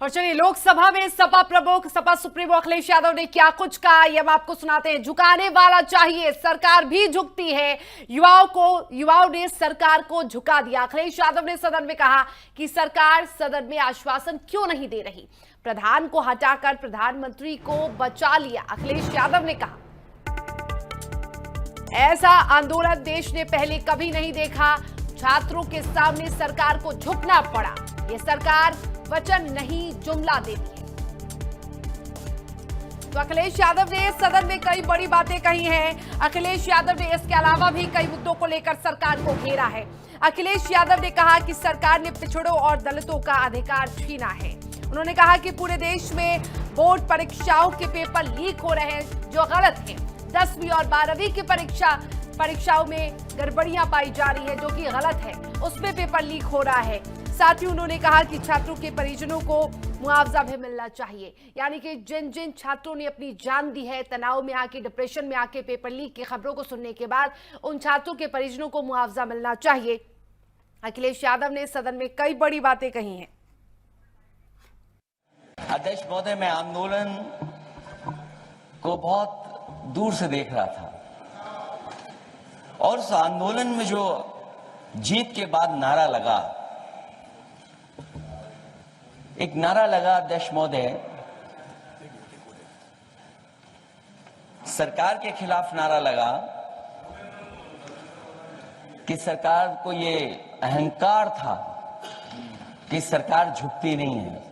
और चलिए, लोकसभा में सपा प्रमुख सपा सुप्रीमो अखिलेश यादव ने क्या कुछ कहा ये हम आपको सुनाते हैं। झुकाने वाला चाहिए, सरकार भी झुकती है। युवाओं ने सरकार को झुका दिया। अखिलेश यादव ने सदन में कहा कि सरकार सदन में आश्वासन क्यों नहीं दे रही। प्रधान को हटाकर प्रधानमंत्री को बचा लिया। अखिलेश यादव ने कहा, ऐसा आंदोलन देश ने पहले कभी नहीं देखा। छात्रों के सामने सरकार को झुकना पड़ा। ये सरकार वचन नहीं जुमला देती है। तो अखिलेश यादव ने सदन में कई बड़ी बातें कही हैं। अखिलेश यादव ने इसके अलावा भी कई मुद्दों को लेकर सरकार को घेरा है। अखिलेश यादव ने कहा कि सरकार ने पिछड़ों और दलितों का अधिकार छीना है। उन्होंने कहा कि पूरे देश में बोर्ड परीक्षाओं के पेपर लीक हो रहे हैं जो गलत है। 10वीं और 12वीं की परीक्षाओं में गड़बड़ियां पाई जा रही है जो कि गलत है, उसमें पेपर लीक हो रहा है। साथ ही उन्होंने कहा कि छात्रों के परिजनों को मुआवजा भी मिलना चाहिए। यानी कि जिन जिन छात्रों ने अपनी जान दी है, तनाव में आके, डिप्रेशन में आके पेपर लीक की खबरों को सुनने के बाद, उन छात्रों के परिजनों को मुआवजा मिलना चाहिए। अखिलेश यादव ने सदन में कई बड़ी बातें कही हैं। अध्यक्ष महोदय, मैं आंदोलन को बहुत दूर से देख रहा था और उस आंदोलन में जो जीत के बाद नारा लगा, एक नारा लगा अध्यक्ष महोदय, सरकार के खिलाफ नारा लगा कि सरकार को ये अहंकार था कि सरकार झुकती नहीं है।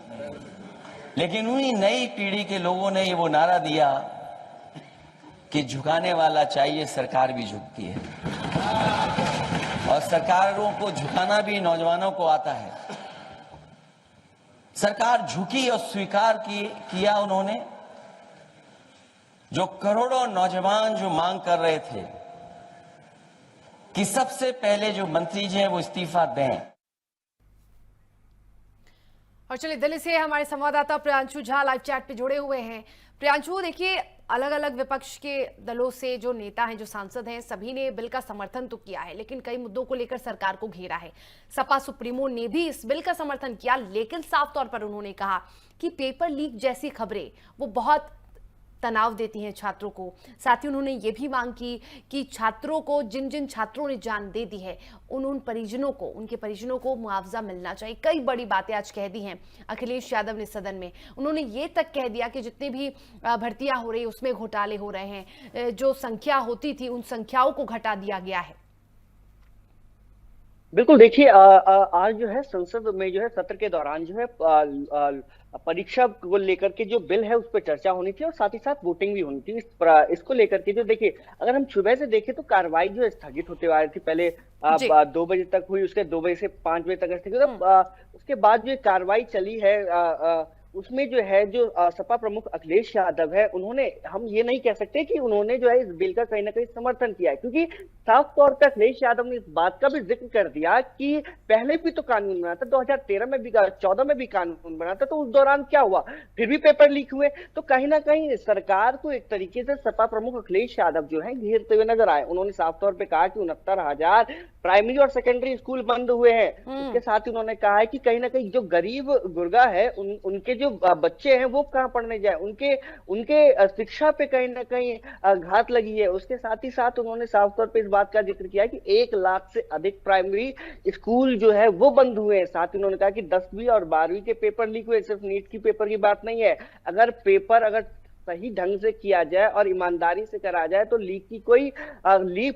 लेकिन उन्हीं नई पीढ़ी के लोगों ने ये वो नारा दिया कि झुकाने वाला चाहिए, सरकार भी झुकती है। और सरकारों को झुकाना भी नौजवानों को आता है। सरकार झुकी और स्वीकार किया उन्होंने। जो करोड़ों नौजवान जो मांग कर रहे थे कि सबसे पहले जो मंत्री जी हैं वो इस्तीफा दें। और चलिए, दिल्ली से हमारे संवाददाता प्रियांशु झा लाइव चैट पे जुड़े हुए हैं। प्रियांशु, देखिए, अलग अलग विपक्ष के दलों से जो नेता हैं, जो सांसद हैं, सभी ने बिल का समर्थन तो किया है, लेकिन कई मुद्दों को लेकर सरकार को घेरा है। सपा सुप्रीमो ने भी इस बिल का समर्थन किया, लेकिन साफ तौर पर उन्होंने कहा कि पेपर लीक जैसी खबरें वो बहुत तनाव देती हैं छात्रों को। साथ ही उन्होंने ये भी मांग की कि छात्रों को, जिन जिन छात्रों ने जान दे दी है, उन परिजनों को, उनके परिजनों को मुआवजा मिलना चाहिए। कई बड़ी बातें आज कह दी हैं अखिलेश यादव ने सदन में। उन्होंने ये तक कह दिया कि जितनी भी भर्तियां हो रही उसमें घोटाले हो रहे हैं, जो संख्या होती थी उन संख्याओं को घटा दिया गया है। बिल्कुल, देखिए, आज जो है संसद में जो है सत्र के दौरान जो है परीक्षा को लेकर के जो बिल है उस पर चर्चा होनी थी और साथ ही साथ वोटिंग भी होनी थी। इसको लेकर के जो देखिए, अगर हम सुबह से देखें तो कार्रवाई जो है स्थगित होते आ रही थी। पहले 2 बजे तक हुई, उसके 2 बजे से 5 बजे तक स्थगित। उसके बाद जो कार्रवाई चली है उसमें जो है जो सपा प्रमुख अखिलेश यादव है, उन्होंने, हम ये नहीं कह सकते कि उन्होंने जो है इस बिल का कहीं ना कहीं समर्थन किया है, क्योंकि साफ तौर पर अखिलेश यादव ने इस बात का भी जिक्र कर दिया कि पहले भी तो कानून बना था, 2013 में भी, 14 में भी कानून बना था, तो उस दौरान क्या हुआ, फिर भी पेपर लीक हुए। तो कहीं ना कहीं सरकार को एक तरीके से सपा प्रमुख अखिलेश यादव जो है घेरते हुए नजर आए। उन्होंने साफ तौर पर कहा कि 69,000 प्राइमरी और सेकेंडरी स्कूल बंद हुए हैं। उसके साथ ही उन्होंने कहा है कि कहीं ना कहीं जो गरीब गुरगा है, उनके जो बच्चे हैं वो कहाँ पढ़ने जाए, उनके शिक्षा पे कहीं ना कहीं घात लगी है। उसके साथ ही साथ उन्होंने साफ तौर पे इस बात का जिक्र किया कि 1 लाख से अधिक प्राइमरी स्कूल जो है वो बंद हुए हैं। साथ ही उन्होंने कहा कि 10वीं और 12वीं के पेपर लीक हुए। सिर्फ नीट की पेपर की बात नहीं है, अगर सही ढंग से किया जाए और ईमानदारी से करा जाए तो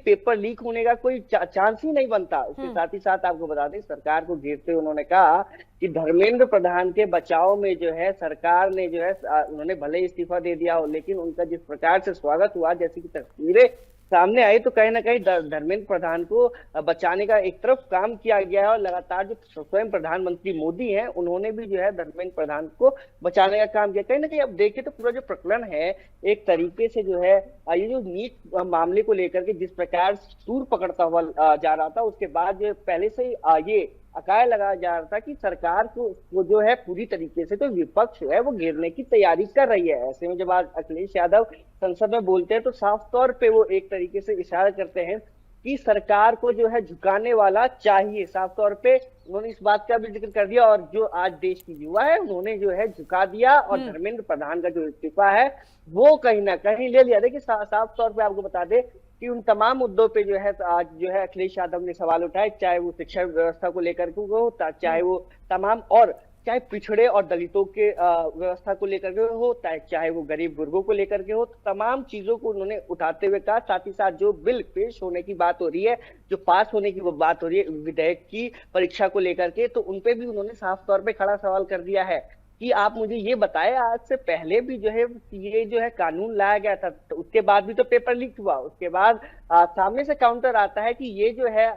पेपर लीक होने का कोई चांस ही नहीं बनता। उसके साथ ही साथ आपको बता दें, सरकार को घेरते हुए उन्होंने कहा कि धर्मेंद्र प्रधान के बचाव में जो है सरकार ने जो है, उन्होंने भले इस्तीफा दे दिया हो, लेकिन उनका जिस प्रकार से स्वागत हुआ, जैसी की तस्वीरें सामने आई, तो कहीं ना कहीं धर्मेंद्र प्रधान को बचाने का एक तरफ काम किया गया है। और लगातार जो स्वयं प्रधानमंत्री मोदी हैं, उन्होंने भी जो है धर्मेंद्र प्रधान को बचाने का काम किया। कहीं ना कहीं अब देखिए तो पूरा जो प्रकरण है एक तरीके से जो है, ये जो नीट मामले को लेकर के जिस प्रकार सूर पकड़ता हुआ जा रहा था, उसके बाद जो पहले से ही ये अकाय लगाया जा रहा था कि सरकार को वो जो है पूरी तरीके से तो विपक्ष है वो घेरने की तैयारी कर रही है। ऐसे में जब आज अखिलेश यादव संसद में बोलते हैं तो साफ तौर पे वो एक तरीके से इशारा करते हैं कि सरकार को जो है झुकाने वाला चाहिए। साफ तौर पे उन्होंने इस बात का भी जिक्र कर दिया, और जो आज देश की युवा है उन्होंने जो है झुका दिया, और धर्मेंद्र प्रधान का जो इस्तीफा है वो कहीं ना कहीं ले लिया। देखिए साफ तौर पे आपको बता दे कि उन तमाम मुद्दों पे जो है आज जो है अखिलेश यादव ने सवाल उठाए, चाहे वो शिक्षा व्यवस्था को लेकर के हो, चाहे वो तमाम और चाहे पिछड़े और दलितों के व्यवस्था को लेकर के हो, चाहे वो गरीब गुरबों को लेकर के हो, तो तमाम चीजों को उन्होंने उठाते हुए कहा। साथ ही साथ जो बिल पेश होने की बात हो रही है, जो पास होने की वो बात हो रही है विधेयक की परीक्षा को लेकर के, तो उनपे भी उन्होंने साफ तौर पे खड़ा सवाल कर दिया है कि आप मुझे ये बताएं, आज से पहले भी जो है ये जो है कानून लाया गया था, तो उसके बाद भी तो पेपर लीक हुआ, उसके बाद सामने से काउंटर आता है कि ये जो है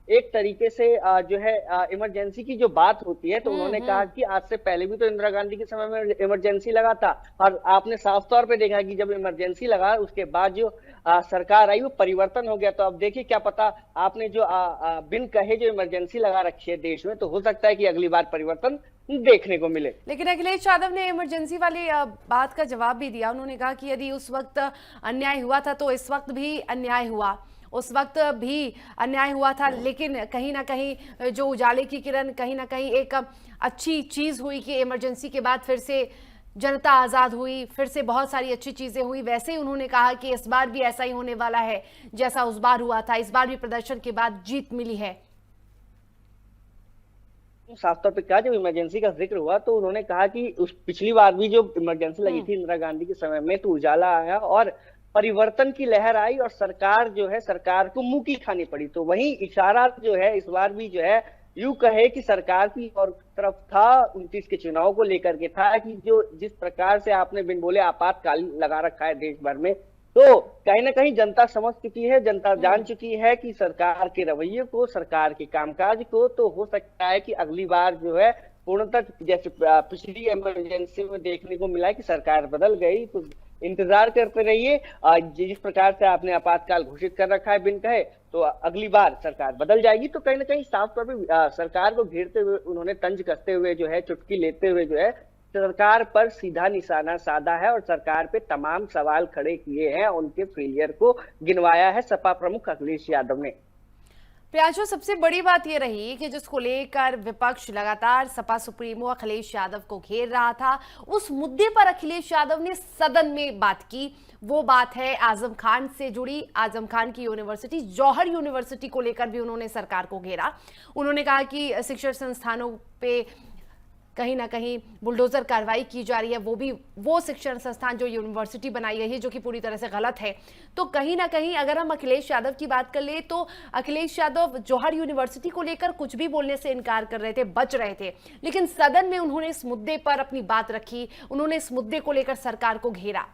एक तरीके से जो है इमरजेंसी की जो बात होती है, तो उन्होंने कहा कि आज से पहले भी तो इंदिरा गांधी के समय में इमरजेंसी लगा था, और आपने साफ तौर पे देखा कि जब इमरजेंसी लगा उसके बाद जो सरकार आई वो परिवर्तन हो गया। तो अब देखिए क्या पता आपने जो बिन कहे जो इमरजेंसी लगा रखी है देश में, तो हो सकता है कि अगली बार परिवर्तन देखने को मिले। लेकिन अखिलेश यादव ने इमरजेंसी वाली बात का जवाब भी दिया। उन्होंने कहा कि यदि उस वक्त अन्याय हुआ था तो इस वक्त भी अन्याय हुआ, उस वक्त भी अन्याय हुआ था, लेकिन कहीं ना कहीं जो उजाले की किरण, कहीं ना कहीं एक अच्छी चीज हुई कि इमरजेंसी के बाद फिर से जनता आजाद हुई, फिर से बहुत सारी अच्छी चीजें हुई। वैसे ही उन्होंने कहा कि इस बार भी ऐसा ही होने वाला है जैसा उस बार हुआ था, इस बार भी प्रदर्शन के बाद जीत मिली है। साफ तौर पे कहा, जब इमरजेंसी का जिक्र हुआ तो उन्होंने कहा कि उस पिछली बार भी जो इमरजेंसी लगी थी इंदिरा गांधी के समय में, तो उजाला आया और परिवर्तन की लहर आई, और सरकार जो है सरकार को मुंह की खानी पड़ी। तो वही इशारा जो है इस बार भी जो है यूं कहे कि सरकार की और तरफ था 29 के चुनाव को लेकर के था कि जो जिस प्रकार से आपने बिन बोले आपातकाल लगा रखा है देश भर में, तो कहीं ना कहीं जनता समझ चुकी है, जनता जान चुकी है कि सरकार के रवैये को, सरकार के कामकाज को। तो हो सकता है कि अगली बार जो है पूर्णतः जैसे पिछली इमरजेंसी में देखने को मिला कि सरकार बदल गई, तो इंतजार करते रहिए। जिस प्रकार से आपने आपातकाल घोषित कर रखा है बिन कहे, तो अगली बार सरकार बदल जाएगी। तो कहीं ना कहीं साफ तौर पर सरकार को घेरते हुए उन्होंने तंज कसते हुए जो है, चुटकी लेते हुए जो है सरकार पर सीधा निशाना साधा है, और सरकार पे तमाम सवाल खड़े किए हैं, उनके फेलियर को गिनवाया है सपा प्रमुख अखिलेश यादव ने। प्रियांशु, सबसे बड़ी बात यह रही कि जिसको लेकर विपक्ष लगातार सपा सुप्रीमो अखिलेश यादव को घेर रहा था, उस मुद्दे पर अखिलेश यादव ने सदन में बात की। वो बात है आजम खान से जुड़ी। आजम खान की यूनिवर्सिटी, जौहर यूनिवर्सिटी को लेकर भी उन्होंने सरकार को घेरा। उन्होंने कहा कि शिक्षण संस्थानों पे कहीं ना कहीं बुलडोजर कार्रवाई की जा रही है, वो शिक्षण संस्थान जो यूनिवर्सिटी बनाई गई है जो कि पूरी तरह से गलत है। तो कहीं ना कहीं अगर हम अखिलेश यादव की बात कर ले तो अखिलेश यादव जौहर यूनिवर्सिटी को लेकर कुछ भी बोलने से इनकार कर रहे थे, बच रहे थे, लेकिन सदन में उन्होंने इस मुद्दे पर अपनी बात रखी, उन्होंने इस मुद्दे को लेकर सरकार को घेरा।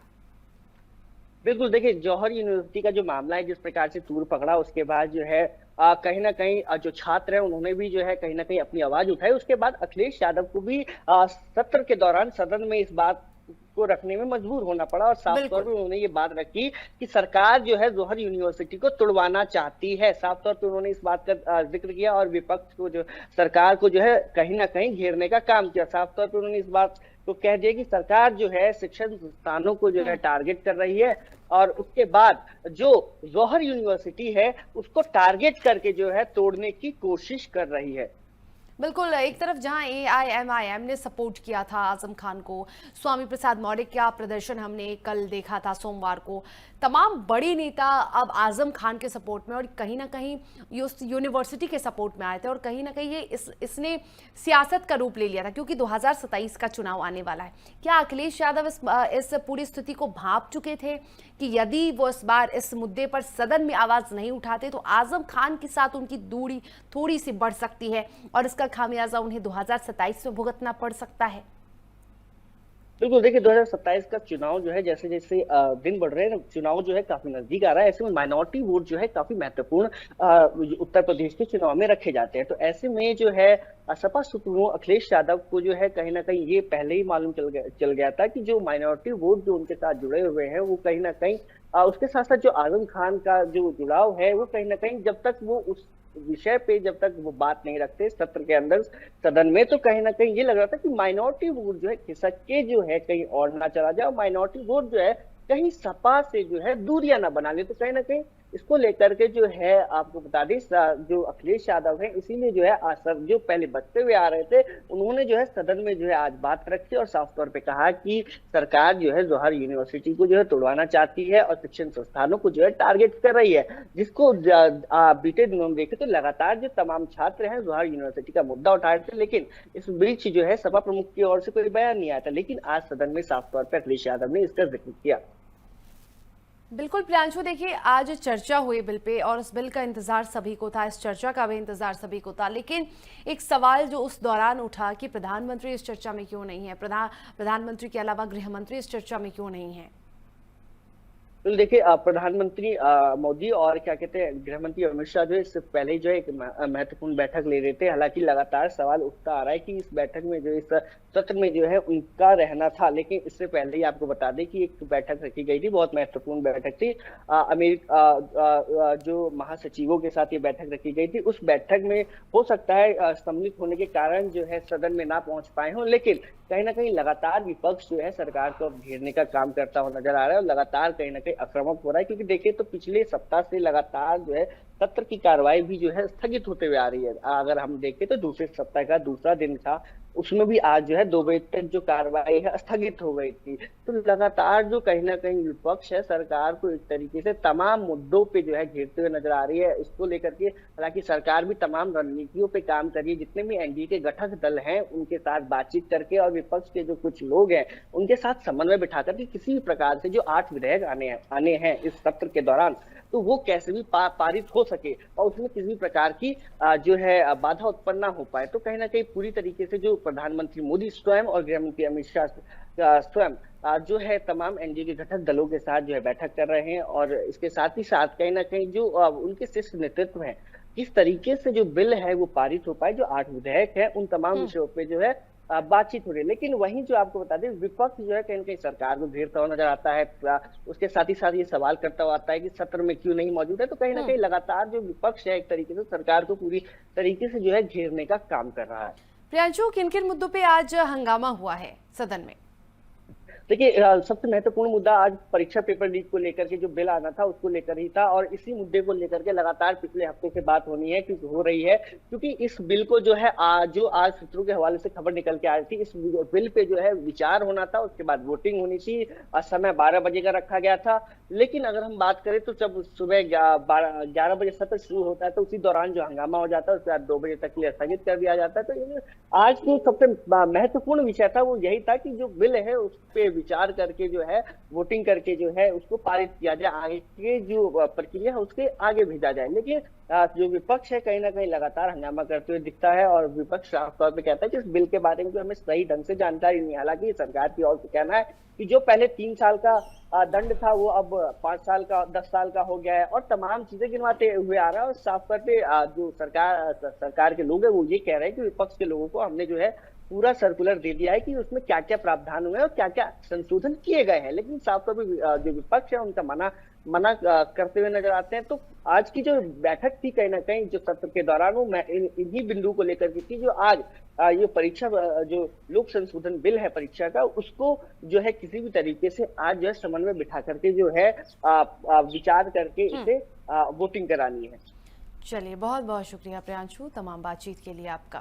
बिल्कुल, देखिए जौहर यूनिवर्सिटी का जो मामला है जिस प्रकार से तूर पकड़ा, उसके बाद जो है कहीं ना कहीं जो छात्र हैं उन्होंने भी जो है कहीं ना कहीं अपनी आवाज उठाई। उसके बाद अखिलेश यादव को भी सत्र के दौरान सदन में इस बात को रखने में मजबूर होना पड़ा, और साफ तौर पर उन्होंने ये बात रखी कि सरकार जो है जौहर यूनिवर्सिटी को तुड़वाना चाहती है। साफ तौर पर उन्होंने इस बात का जिक्र किया, और विपक्ष को जो सरकार को जो है कहीं ना कहीं घेरने का काम किया। साफ तौर पर उन्होंने इस बात तो कह दिया कि सरकार जो है शिक्षण संस्थानों को जो है टारगेट कर रही है, और उसके बाद जो जौहर यूनिवर्सिटी है उसको टारगेट करके जो है तोड़ने की कोशिश कर रही है। बिल्कुल, एक तरफ जहां AIMIM ने सपोर्ट किया था आजम खान को, स्वामी प्रसाद मौर्य का प्रदर्शन हमने कल देखा था सोमवार को, तमाम बड़े नेता अब आजम खान के सपोर्ट में और कहीं ना कहीं यूनिवर्सिटी के सपोर्ट में आए थे, और कहीं ना कहीं ये इसने सियासत का रूप ले लिया था क्योंकि 2027 का चुनाव आने वाला है। क्या अखिलेश यादव इस पूरी स्थिति को भांप चुके थे कि यदि वो इस बार इस मुद्दे पर सदन में आवाज नहीं उठाते तो आजम खान के साथ उनकी दूरी थोड़ी सी बढ़ सकती है और इसका खामियाजा उन्हें 2027 में भुगतना पड़ सकता है? बिल्कुल, देखिए 2027 का चुनाव जो है जैसे जैसे दिन बढ़ रहे हैं, चुनाव जो है काफी नजदीक आ रहा है, ऐसे में माइनॉरिटी वोट जो है काफी महत्वपूर्ण उत्तर प्रदेश के चुनाव में रखे जाते हैं। तो ऐसे में जो है सपा सुप्रीमो अखिलेश यादव को जो है कहीं ना कहीं ये पहले ही मालूम चल गया था कि जो माइनॉरिटी वोट जो उनके साथ जुड़े हुए हैं वो कहीं ना कहीं उसके साथ साथ जो आजम खान का जो जुड़ाव है वो कहीं ना कहीं जब तक वो उस विषय पे जब तक वो बात नहीं रखते सत्र के अंदर सदन में, तो कहीं ना कहीं ये लग रहा था कि माइनॉरिटी वोट जो है खिसक के जो है कहीं और ना चला जाए, माइनॉरिटी वोट जो है कहीं सपा से जो है दूरियां ना बना ले। तो कहीं ना कहीं इसको लेकर के जो है आपको बता दें जो अखिलेश यादव है, इसीलिए जो है आज सब जो पहले बचते हुए आ रहे थे, उन्होंने जो है सदन में जो है आज बात रखी और साफ तौर पे कहा कि सरकार जो है जौहर यूनिवर्सिटी को जो है तोड़वाना चाहती है और शिक्षण संस्थानों को जो है टारगेट कर रही है, जिसको बीते दिनों में देखे तो लगातार जो तमाम छात्र हैं जौहर यूनिवर्सिटी का मुद्दा उठाए थे, लेकिन इस बीच जो है सपा प्रमुख की ओर से कोई बयान नहीं आया था। लेकिन आज सदन में साफ तौर पर अखिलेश यादव ने इसका जिक्र किया। बिल्कुल प्रियांशु, देखिए आज चर्चा हुई बिल पे और इस बिल का इंतजार सभी को था, इस चर्चा का भी इंतजार सभी को था, लेकिन एक सवाल जो उस दौरान उठा कि प्रधानमंत्री इस चर्चा में क्यों नहीं है, प्रधानमंत्री के अलावा गृह मंत्री इस चर्चा में क्यों नहीं है? तो देखिए प्रधानमंत्री मोदी और क्या कहते हैं गृह मंत्री अमित शाह जो है इससे पहले जो है एक महत्वपूर्ण बैठक ले रहे थे। हालांकि लगातार सवाल उठता आ रहा है कि इस बैठक में जो इस सत्र में जो है उनका रहना था, लेकिन इससे पहले ही आपको बता दें कि एक बैठक रखी गई थी, बहुत महत्वपूर्ण बैठक थी। अमेरिका जो महासचिवों के साथ ये बैठक रखी गई थी, उस बैठक में हो सकता है सम्मिलित होने के कारण जो है सदन में ना पहुंच पाए हों, लेकिन कहीं ना कहीं लगातार विपक्ष जो है सरकार को घेरने का काम करता हुआ नजर आ रहा है और लगातार कहीं ना कहीं आक्रामक हो रहा है। क्योंकि देखिए तो पिछले सप्ताह से लगातार जो है सत्र की कार्रवाई भी जो है स्थगित होते हुए आ रही है। अगर हम देखें तो दूसरे सप्ताह का दूसरा दिन था, उसमें भी आज जो है 2 बजे तक जो कार्रवाई है स्थगित हो गई थी। तो लगातार जो कहीं ना कहीं विपक्ष है सरकार को एक तरीके से तमाम मुद्दों पे जो है घेरते हुए नजर आ रही है। इसको लेकर के हालांकि सरकार भी तमाम रणनीतियों पे काम कर रही है, जितने भी एनडीए के घटक दल हैं उनके साथ बातचीत करके और विपक्ष के जो कुछ लोग हैं उनके साथ समन्वय बिठा करके किसी भी प्रकार से जो 8 विधेयक आने हैं इस सत्र के दौरान, तो वो कैसे भी पारित हो सके और उसमें किसी भी प्रकार की जो है बाधा उत्पन्न ना हो पाए। तो कहीं ना कहीं पूरी तरीके से जो प्रधानमंत्री मोदी स्वयं और गृह मंत्री अमित शाह स्वयं जो है तमाम एनडीए के घटक दलों के साथ जो है बैठक कर रहे हैं और इसके साथ ही साथ कहीं ना कहीं जो उनके शीर्ष नेतृत्व है किस तरीके से जो बिल है वो पारित हो पाए, जो 8 विधेयक है उन तमाम विषयों पे जो है बातचीत हो रही है। लेकिन वहीं जो आपको बता दें विपक्ष जो है कहीं ना कहीं सरकार को घेरता हुआ नजर आता है। उसके साथ ही साथ ये सवाल करता हुआ आता है कि सत्र में क्यों नहीं मौजूद है। तो कहीं ना कहीं लगातार जो विपक्ष है एक तरीके से सरकार को पूरी तरीके से जो है घेरने का काम कर रहा है। प्रियांशु, किन किन मुद्दों पे आज हंगामा हुआ है सदन में? देखिए सबसे महत्वपूर्ण मुद्दा आज परीक्षा पेपर लीक को लेकर के जो बिल आना था उसको लेकर ही था और इसी मुद्दे को लेकर के लगातार पिछले हफ्ते से बात होनी है क्योंकि हो रही है, क्योंकि इस बिल को जो है जो आज सूत्रों के हवाले से खबर निकल के आ रही थी, इस बिल पे जो है विचार होना था, उसके बाद वोटिंग होनी थी। समय 12 बजे का रखा गया था, लेकिन अगर हम बात करें तो जब सुबह 11 बजे सत्र शुरू होता है तो उसी दौरान जो हंगामा हो जाता है उसके बाद 2 बजे तक के लिए स्थगित कर दिया जाता है। तो आज जो सबसे महत्वपूर्ण विषय था वो यही था कि जो बिल है उस पे विचार करके जो है वोटिंग करके जो है उसको पारित किया जाए, आगे की जो प्रक्रिया है उसके आगे भेजा जाए। लेकिन जो विपक्ष है कहीं ना कहीं लगातार हंगामा करते हुए दिखता है और विपक्ष साफ तौर पे कहता है कि इस बिल के बारे में जो हमें सही ढंग से जानकारी नहीं। हालांकि सरकार की ओर से कहना है कि जो पहले 3 साल का दंड था वो अब 5 साल का 10 साल का हो गया है और तमाम चीजें गिनवाते हुए आ रहा है। और साफ तौर पे जो सरकार के लोग है वो ये कह रहे हैं कि विपक्ष के लोगों को हमने जो है पूरा सर्कुलर दे दिया है कि उसमें क्या क्या प्रावधान हुए और क्या क्या संशोधन किए गए हैं। लेकिन साफ तौर पर जो विपक्ष है उनका मना करते हुए नजर आते हैं। तो आज की जो बैठक थी कहीं ना कहीं जो सत्र के दौरान वो इन्हीं बिंदु को लेकर की थी, जो आज ये परीक्षा जो लोक संशोधन बिल है परीक्षा का, उसको जो है किसी भी तरीके से आज जो है समन्वय बिठा करके जो है विचार करके इसे वोटिंग करानी है। चलिए, बहुत बहुत शुक्रिया प्रियांशु तमाम बातचीत के लिए आपका।